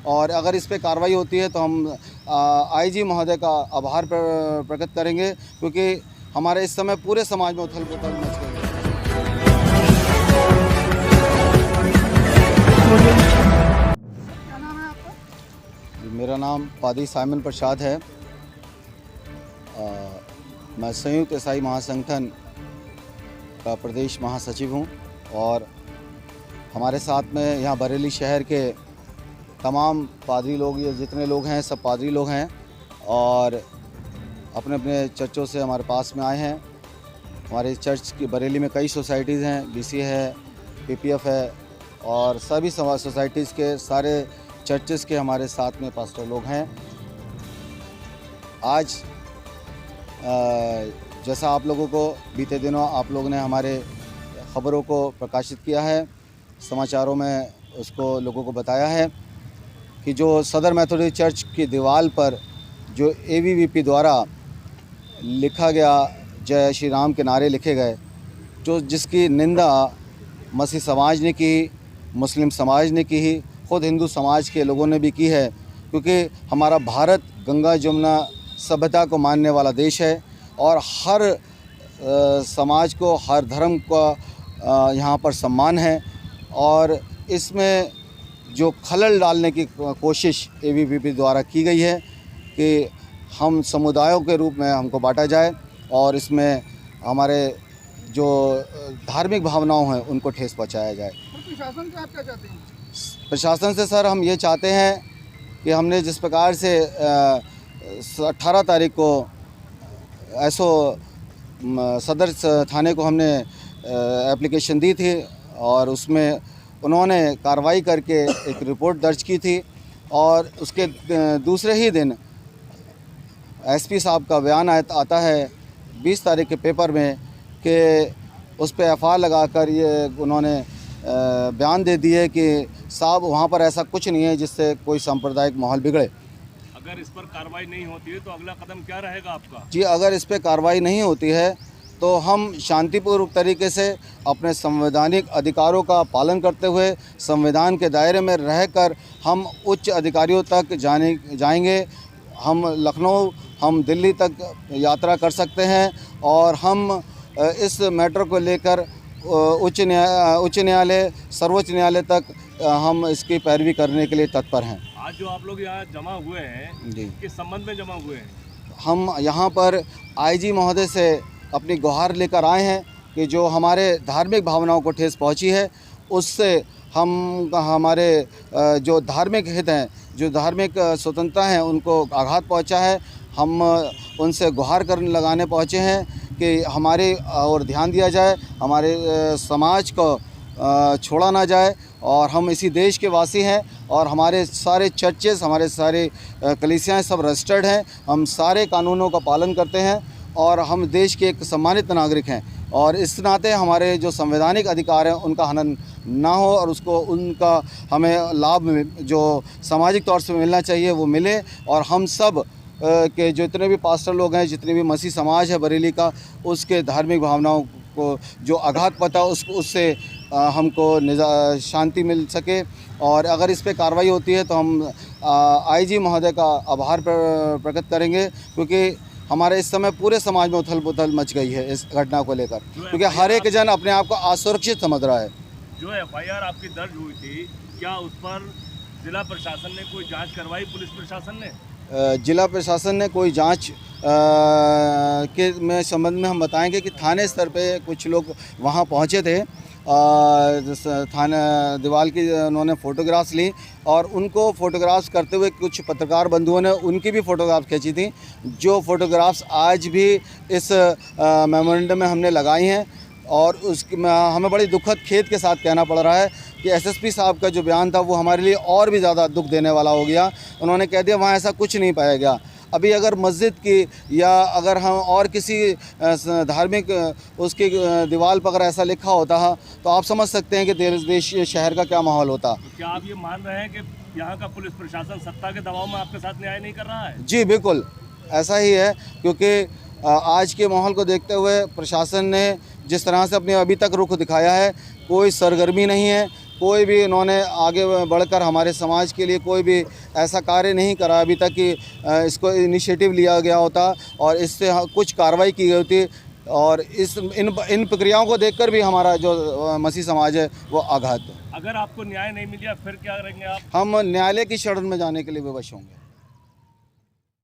और अगर इस पे कार्रवाई होती है तो हम आईजी महोदय का आभार प्रकट करेंगे, क्योंकि हमारे इस समय पूरे समाज में उथल पुथल मच गई है। क्या नाम है आपका? मेरा नाम पादी साइमन प्रसाद है। मैं संयुक्त ईसाई महासंगठन का प्रदेश महासचिव हूँ और हमारे साथ में यहाँ बरेली शहर के तमाम पादरी लोग, ये जितने लोग हैं सब पादरी लोग हैं और अपने अपने चर्चों से हमारे पास में आए हैं। हमारे चर्च की बरेली में कई सोसाइटीज़ हैं, बीसी है, पीपीएफ है और सभी सोसाइटीज़ के सारे चर्चेज़ के हमारे साथ में पास्टर लोग हैं। आज जैसा आप लोगों को बीते दिनों आप लोगों ने हमारे ख़बरों को प्रकाशित किया है, समाचारों में उसको लोगों को बताया है कि जो सदर मैथोडिस्ट चर्च की दीवार पर जो एबीवीपी द्वारा लिखा गया जय श्री राम के नारे लिखे गए, जो जिसकी निंदा मसीह समाज ने की, मुस्लिम समाज ने की, खुद हिंदू समाज के लोगों ने भी की है, क्योंकि हमारा भारत गंगा जमुना सभ्यता को मानने वाला देश है और हर समाज को, हर धर्म का यहाँ पर सम्मान है। और इसमें जो खलल डालने की कोशिश एबीवीपी द्वारा की गई है कि हम समुदायों के रूप में हमको बांटा जाए और इसमें हमारे जो धार्मिक भावनाओं हैं उनको ठेस पहुँचाया जाए। प्रशासन से आप क्या चाहते हैं? प्रशासन से सर हम ये चाहते हैं कि हमने जिस प्रकार से 18 तारीख को एसओ सदर थाने को हमने एप्लीकेशन दी थी और उसमें उन्होंने कार्रवाई करके एक रिपोर्ट दर्ज की थी और उसके दूसरे ही दिन एसपी साहब का बयान आता है 20 तारीख के पेपर में कि उस पर एफआईआर लगाकर ये उन्होंने बयान दे दिए कि साहब वहाँ पर ऐसा कुछ नहीं है जिससे कोई सांप्रदायिक माहौल बिगड़े। अगर इस पर कार्रवाई नहीं होती है तो अगला कदम क्या रहेगा आपका? जी, अगर इस पर कार्रवाई नहीं होती है तो हम शांतिपूर्वक तरीके से अपने संवैधानिक अधिकारों का पालन करते हुए संविधान के दायरे में रहकर हम उच्च अधिकारियों तक जाएंगे। हम लखनऊ, हम दिल्ली तक यात्रा कर सकते हैं और हम इस मैटर को लेकर उच्च न्यायालय, सर्वोच्च न्यायालय तक हम इसकी पैरवी करने के लिए तत्पर हैं। आज जो आप लोग यहाँ जमा हुए हैं जी, किस संबंध में जमा हुए हैं? हम यहाँ पर आईजी महोदय से अपनी गुहार लेकर आए हैं कि जो हमारे धार्मिक भावनाओं को ठेस पहुँची है उससे हम हमारे जो धार्मिक हित हैं, जो धार्मिक स्वतंत्रता हैं उनको आघात पहुँचा है। हम उनसे गुहार लगाने पहुँचे हैं कि हमारे और ध्यान दिया जाए, हमारे समाज को छोड़ा ना जाए और हम इसी देश के वासी हैं और हमारे सारे चर्चेस, हमारे सारे कलीसियाएँ सब रजिस्टर्ड हैं। हम सारे कानूनों का पालन करते हैं और हम देश के एक सम्मानित नागरिक हैं और इस नाते हमारे जो संवैधानिक अधिकार हैं उनका हनन ना हो और उसको उनका हमें लाभ जो सामाजिक तौर से मिलना चाहिए वो मिले। और हम सब के जितने भी पास्टर लोग हैं, जितने भी मसीह समाज है बरेली का, उसके धार्मिक भावनाओं को जो आघात पता उससे हमको शांति मिल सके। और अगर इस पे कार्रवाई होती है तो हम आईजी महोदय का आभार प्रकट करेंगे, क्योंकि हमारे इस समय पूरे समाज में उथल पुथल मच गई है इस घटना को लेकर, क्योंकि हर एक जन अपने आप को असुरक्षित समझ रहा है। जो एफआईआर आपकी दर्ज हुई थी, क्या उस पर जिला प्रशासन ने कोई जांच करवाई? पुलिस प्रशासन ने जिला प्रशासन ने कोई जांच के में संबंध में हम बताएंगे कि थाने स्तर पे कुछ लोग वहां पहुंचे थे। थाना दीवार की उन्होंने फ़ोटोग्राफ्स ली और उनको फ़ोटोग्राफ्स करते हुए कुछ पत्रकार बंधुओं ने उनकी भी फ़ोटोग्राफ खींची थी, जो फ़ोटोग्राफ्स आज भी इस मेमोरेंडम में हमने लगाई हैं। और उसकी हमें बड़ी दुखद खेद के साथ कहना पड़ रहा है कि एसएसपी साहब का जो बयान था वो हमारे लिए और भी ज़्यादा दुख देने वाला हो गया। उन्होंने कह दिया वहाँ ऐसा कुछ नहीं पाया गया। अभी अगर मस्जिद की या अगर हम और किसी धार्मिक उसकी दीवार पर अगर ऐसा लिखा होता है तो आप समझ सकते हैं कि देश शहर का क्या माहौल होता। तो क्या आप ये मान रहे हैं कि यहाँ का पुलिस प्रशासन सत्ता के दबाव में आपके साथ न्याय नहीं कर रहा है? जी बिल्कुल ऐसा ही है, क्योंकि आज के माहौल को देखते हुए प्रशासन ने जिस तरह से अपने अभी तक रुख दिखाया है, कोई सरगर्मी नहीं है, कोई भी इन्होंने आगे बढ़कर हमारे समाज के लिए कोई भी ऐसा कार्य नहीं करा अभी तक कि इसको इनिशिएटिव लिया गया होता और इससे कुछ कार्रवाई की गई होती। और इन प्रक्रियाओं को देखकर भी हमारा जो मसीह समाज है वो आघात है। अगर आपको न्याय नहीं मिला फिर क्या करेंगे आप? हम न्यायालय की शरण में जाने के लिए विवश होंगे।